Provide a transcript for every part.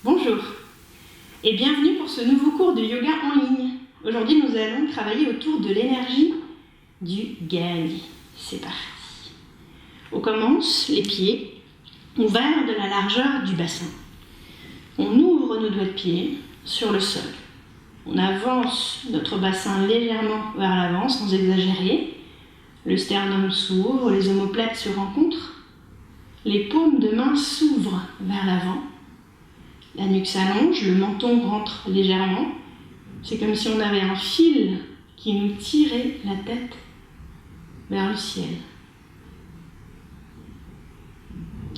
Bonjour et bienvenue pour ce nouveau cours de yoga en ligne. Aujourd'hui, nous allons travailler autour de l'énergie du Gali. C'est parti. On commence les pieds ouverts de la largeur du bassin. On ouvre nos doigts de pied sur le sol. On avance notre bassin légèrement vers l'avant sans exagérer. Le sternum s'ouvre, les omoplates se rencontrent. Les paumes de main s'ouvrent vers l'avant. La nuque s'allonge, le menton rentre légèrement. C'est comme si on avait un fil qui nous tirait la tête vers le ciel.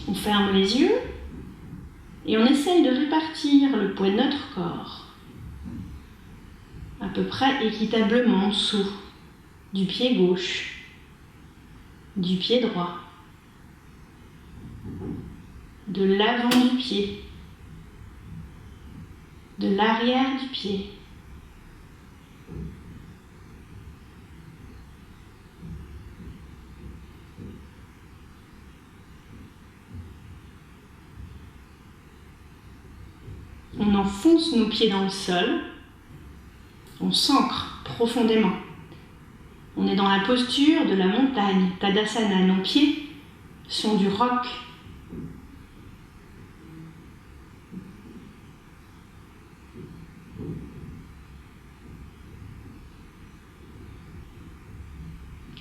On ferme les yeux et on essaye de répartir le poids de notre corps à peu près équitablement en dessous du pied gauche, du pied droit, de l'avant du pied, de l'arrière du pied. On enfonce nos pieds dans le sol, on s'ancre profondément. On est dans la posture de la montagne, Tadasana. Nos pieds sont du roc.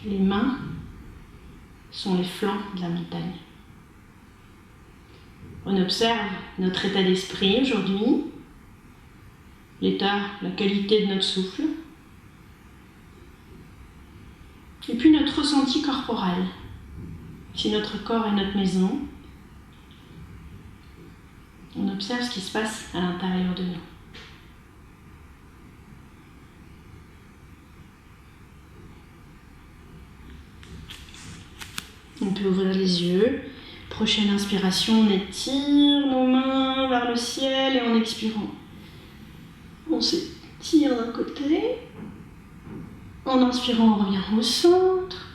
Les mains sont les flancs de la montagne. On observe notre état d'esprit aujourd'hui, la qualité de notre souffle, et puis notre ressenti corporel. Si notre corps est notre maison, on observe ce qui se passe à l'intérieur de nous. On peut ouvrir les yeux. Prochaine inspiration, on étire nos mains vers le ciel et en expirant, on s'étire d'un côté. En inspirant, on revient au centre.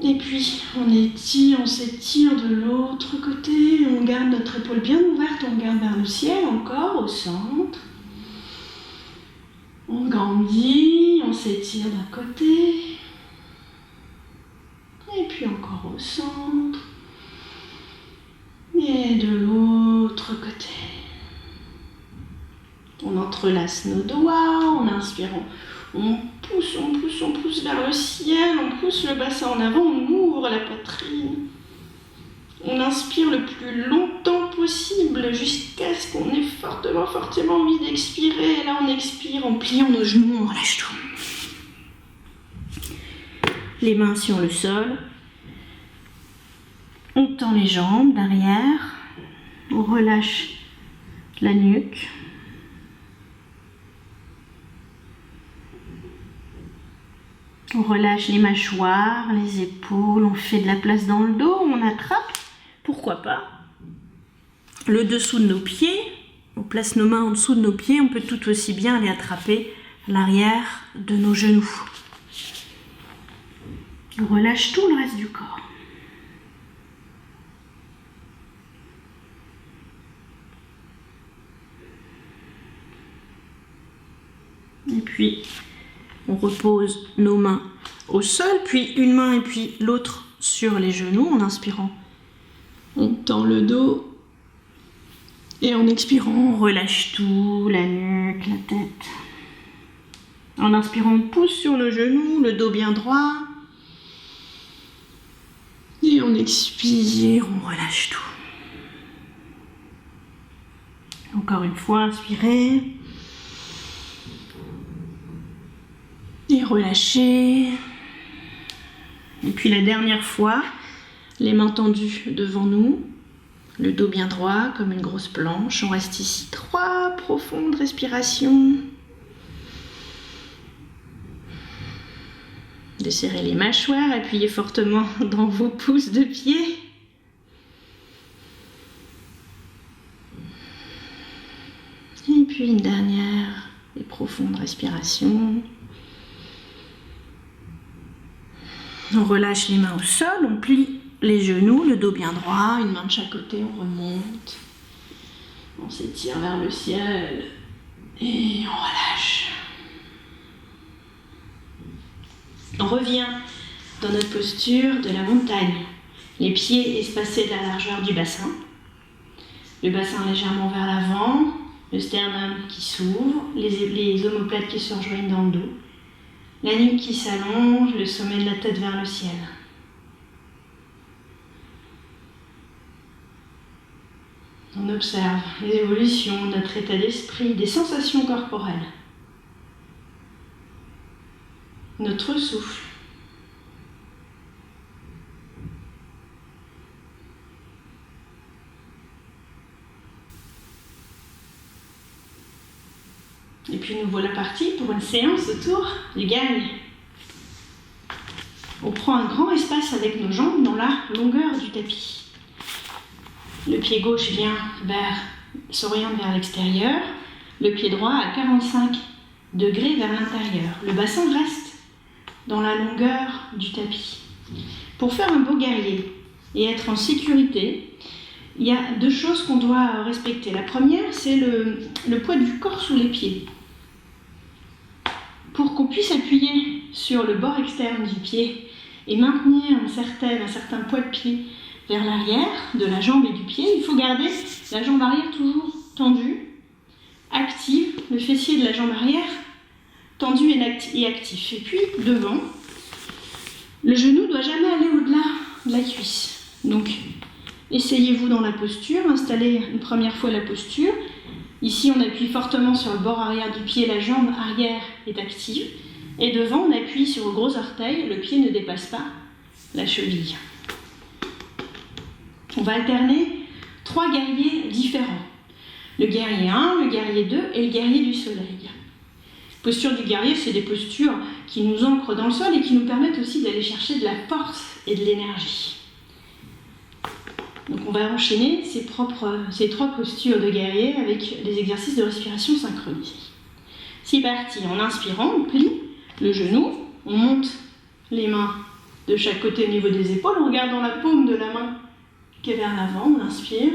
Et puis, on s'étire de l'autre côté. On garde notre épaule bien ouverte, on regarde vers le ciel, encore au centre. On grandit, on s'étire d'un côté. Et puis encore au centre. Et de l'autre côté. On entrelace nos doigts, en inspirant. On pousse vers le ciel, on pousse le bassin en avant, on ouvre la poitrine. On inspire le plus longtemps possible jusqu'à ce qu'on ait fortement envie d'expirer. Et là, on expire en pliant nos genoux, on relâche tout. Les mains sur le sol. On tend les jambes derrière. On relâche la nuque. On relâche les mâchoires, les épaules, on fait de la place dans le dos, on attrape, pourquoi pas, le dessous de nos pieds, on place nos mains en dessous de nos pieds, on peut tout aussi bien les attraper à l'arrière de nos genoux. On relâche tout le reste du corps. Et puis, on repose nos mains au sol, puis une main et puis l'autre sur les genoux en inspirant. On tend le dos et en expirant, on relâche tout, la nuque, la tête. En inspirant, on pousse sur nos genoux, le dos bien droit. Et en expire, on relâche tout. Encore une fois, inspirez. Et relâchez. Et puis la dernière fois, les mains tendues devant nous, le dos bien droit comme une grosse planche. On reste ici 3 profondes respirations. Desserrez les mâchoires, appuyez fortement dans vos pouces de pied. Et puis une dernière et profonde respiration. On relâche les mains au sol, on plie les genoux, le dos bien droit, une main de chaque côté, on remonte. On s'étire vers le ciel et on relâche. On revient dans notre posture de la montagne. Les pieds espacés de la largeur du bassin. Le bassin légèrement vers l'avant, le sternum qui s'ouvre, les omoplates qui se rejoignent dans le dos, la nuque qui s'allonge, le sommet de la tête vers le ciel. On observe les évolutions de notre état d'esprit, des sensations corporelles, notre souffle. Et puis nous voilà partis pour une séance autour du gagne. On prend un grand espace avec nos jambes dans la longueur du tapis. Le pied gauche s'oriente vers l'extérieur, le pied droit à 45 degrés vers l'intérieur. Le bassin reste dans la longueur du tapis. Pour faire un beau guerrier et être en sécurité, il y a deux choses qu'on doit respecter. La première, c'est le poids du corps sous les pieds. Pour qu'on puisse appuyer sur le bord externe du pied et maintenir un certain poids de pied vers l'arrière de la jambe et du pied, il faut garder la jambe arrière toujours tendue, active, le fessier de la jambe arrière tendu et actif. Et puis devant, le genou ne doit jamais aller au-delà de la cuisse. Donc, essayez-vous dans la posture, installez une première fois la posture. Ici, on appuie fortement sur le bord arrière du pied, la jambe arrière est active. Et devant, on appuie sur le gros orteil, le pied ne dépasse pas la cheville. On va alterner 3 guerriers différents. Le guerrier 1, le guerrier 2 et le guerrier du soleil. Posture du guerrier, c'est des postures qui nous ancrent dans le sol et qui nous permettent aussi d'aller chercher de la force et de l'énergie. Donc on va enchaîner ces 3 postures de guerrier avec des exercices de respiration synchronisés. C'est parti, en inspirant, on plie le genou, on monte les mains de chaque côté au niveau des épaules, en regardant la paume de la main qui est vers l'avant, on inspire,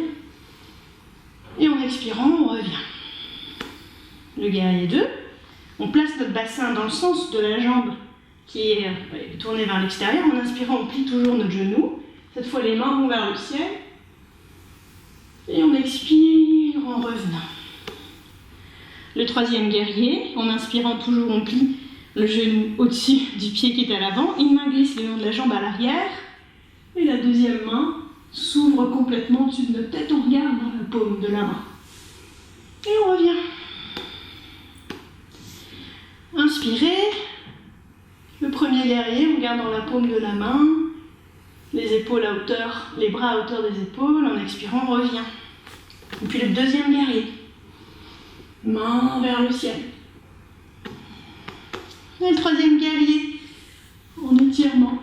et en expirant, on revient. Le guerrier 2, on place notre bassin dans le sens de la jambe qui est tournée vers l'extérieur, en inspirant, on plie toujours notre genou. Cette fois, les mains vont vers le ciel. Et on expire en revenant. Le 3e guerrier, en inspirant toujours, on plie le genou au-dessus du pied qui est à l'avant. Une main glisse le long de la jambe à l'arrière. Et la 2e main s'ouvre complètement au-dessus de notre tête. On regarde dans la paume de la main. Et on revient. Inspirez. Le premier guerrier, on regarde dans la paume de la main. Les épaules à hauteur, les bras à hauteur des épaules, en expirant, on revient. Et puis le 2e guerrier. Main vers le ciel. Et le 3e guerrier, en étirement.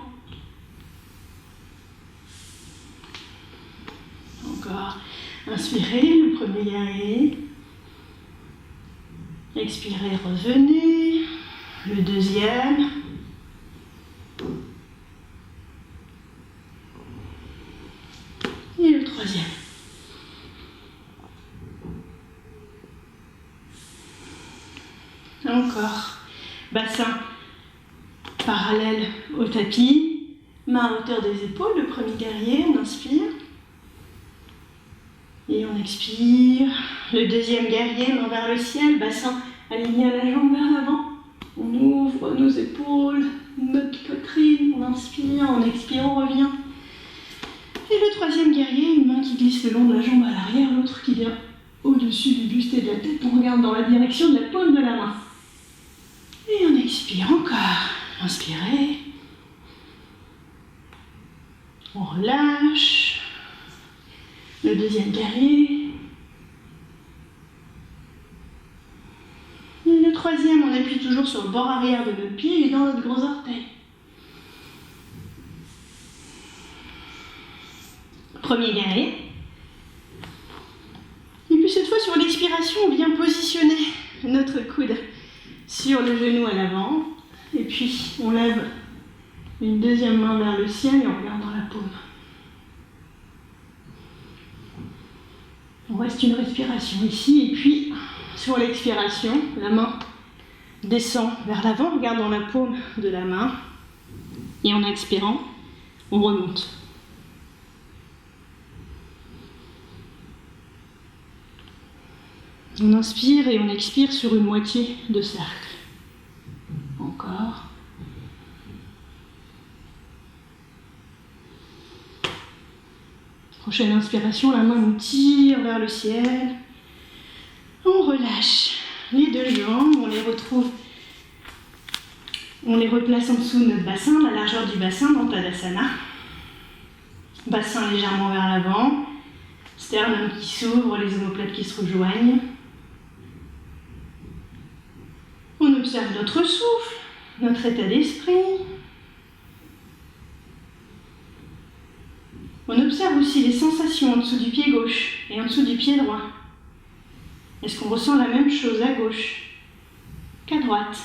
Encore. Inspirez, le premier guerrier. Expirez, revenez. Le 2e. Et le 3e. Encore. Bassin parallèle au tapis. Main à hauteur des épaules. Le premier guerrier, on inspire. Et on expire. Le 2e guerrier, main vers le ciel. Bassin aligné à la jambe vers l'avant. On ouvre nos épaules, notre poitrine. On inspire, on expire, on revient. Et le 3e guerrier, une main qui glisse le long de la jambe à l'arrière, l'autre qui vient au-dessus du buste et de la tête. On regarde dans la direction de la paume de la main. Et on expire encore. Inspirez. On relâche. Le 2e guerrier. Et le 3e, on appuie toujours sur le bord arrière de notre pied et dans notre gros orteil. Premier guerrier. Et puis cette fois, sur l'expiration, on vient positionner notre coude sur le genou à l'avant. Et puis, on lève une 2e main vers le ciel et on regarde dans la paume. On On reste une respiration ici, et puis sur l'expiration, la main descend vers l'avant, on regarde dans la paume de la main, et en expirant, on remonte. On inspire et on expire sur une moitié de cercle. Encore. Prochaine inspiration, la main nous tire vers le ciel. On relâche les deux jambes, on les retrouve, on les replace en dessous de notre bassin, la largeur du bassin dans Tadasana. Bassin légèrement vers l'avant, sternum qui s'ouvre, les omoplates qui se rejoignent. On observe notre souffle, notre état d'esprit. On observe aussi les sensations en dessous du pied gauche et en dessous du pied droit. Est-ce qu'on ressent la même chose à gauche qu'à droite?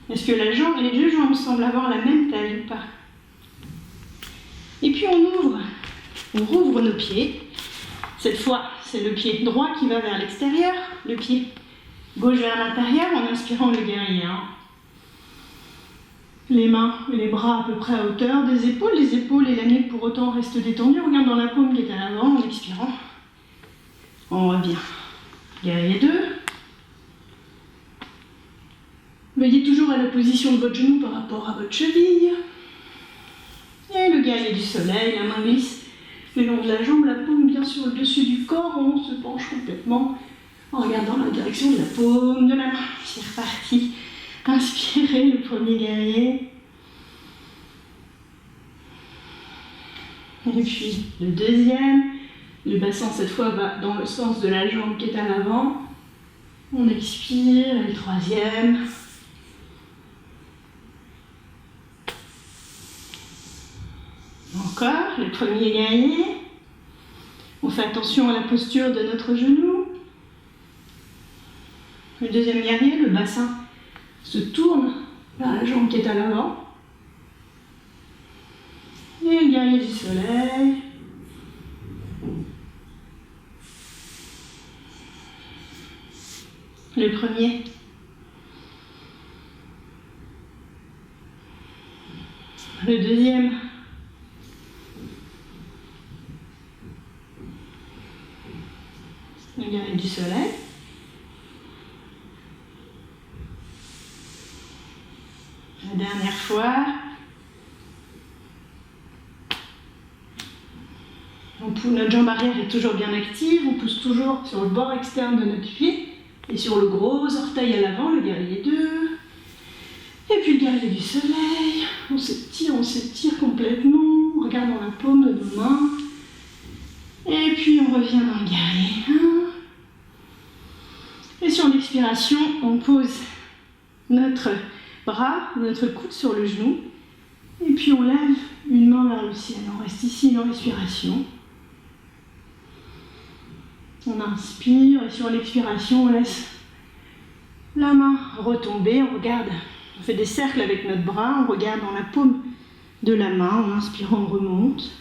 Est-ce que les deux jambes semblent avoir la même taille ou pas? Et puis on rouvre nos pieds. Cette fois, c'est le pied droit qui va vers l'extérieur, le pied gauche vers l'intérieur en inspirant le guerrier 1. Les mains et les bras à peu près à hauteur des épaules. Les épaules et la nuque pour autant restent détendues. On regarde dans la paume qui est à l'avant en expirant. On revient. Guerrier 2. Veillez toujours à la position de votre genou par rapport à votre cheville. Et le guerrier du soleil, la main glisse le long de la jambe, la paume bien sur le dessus du corps. On se penche complètement en regardant la direction de la paume de la main. C'est reparti. Inspirez le premier guerrier. Et puis le deuxième. Le bassin cette fois va dans le sens de la jambe qui est à l'avant. On expire. Et le troisième. Encore le premier guerrier. On fait attention à la posture de notre genou. Le deuxième guerrier, le bassin se tourne vers la jambe qui est à l'avant. Et le guerrier du soleil. Le premier. Le deuxième. Le guerrier du soleil. La dernière fois. Notre jambe arrière est toujours bien active. On pousse toujours sur le bord externe de notre pied et sur le gros orteil à l'avant, le guerrier 2. Et puis le guerrier du soleil. On s'étire complètement. On regarde dans la paume de nos mains. Et puis on revient dans le guerrier 1. Et sur l'expiration, on pose notre bras, notre coude sur le genou. Et puis on lève une main vers le ciel. On reste ici dans l'expiration. On inspire et sur l'expiration, on laisse la main retomber. On fait des cercles avec notre bras. On regarde dans la paume de la main. En inspirant, on remonte.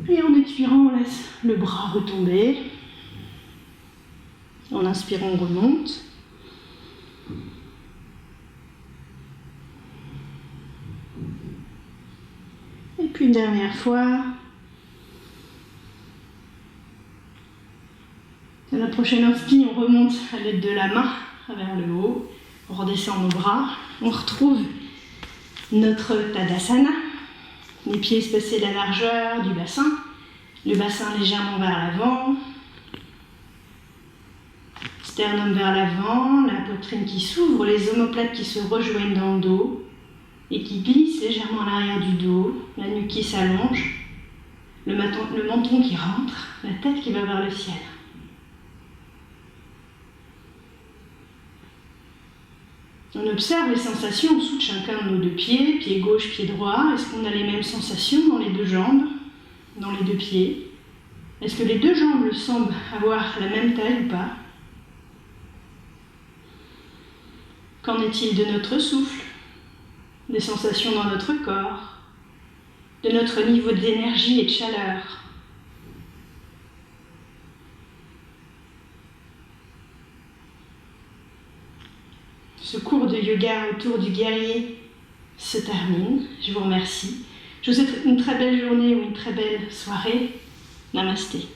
Et en expirant, on laisse le bras retomber. En inspirant, on remonte. Et puis une dernière fois. À la prochaine inspire, on remonte à l'aide de la main vers le haut. On redescend nos bras. On retrouve notre Tadasana. Les pieds espacés de la largeur du bassin. Le bassin légèrement vers l'avant. Sternum vers l'avant, la poitrine qui s'ouvre, les omoplates qui se rejoignent dans le dos et qui glissent légèrement à l'arrière du dos, la nuque qui s'allonge, le menton qui rentre, la tête qui va vers le ciel. On observe les sensations en dessous de chacun de nos deux pieds, pied gauche, pied droit. Est-ce qu'on a les mêmes sensations dans les deux jambes, dans les deux pieds? Est-ce que les deux jambes semblent avoir la même taille ou pas? Qu'en est-il de notre souffle, des sensations dans notre corps, de notre niveau d'énergie et de chaleur? ce cours de yoga autour du guerrier se termine. Je vous remercie. Je vous souhaite une très belle journée ou une très belle soirée. Namasté.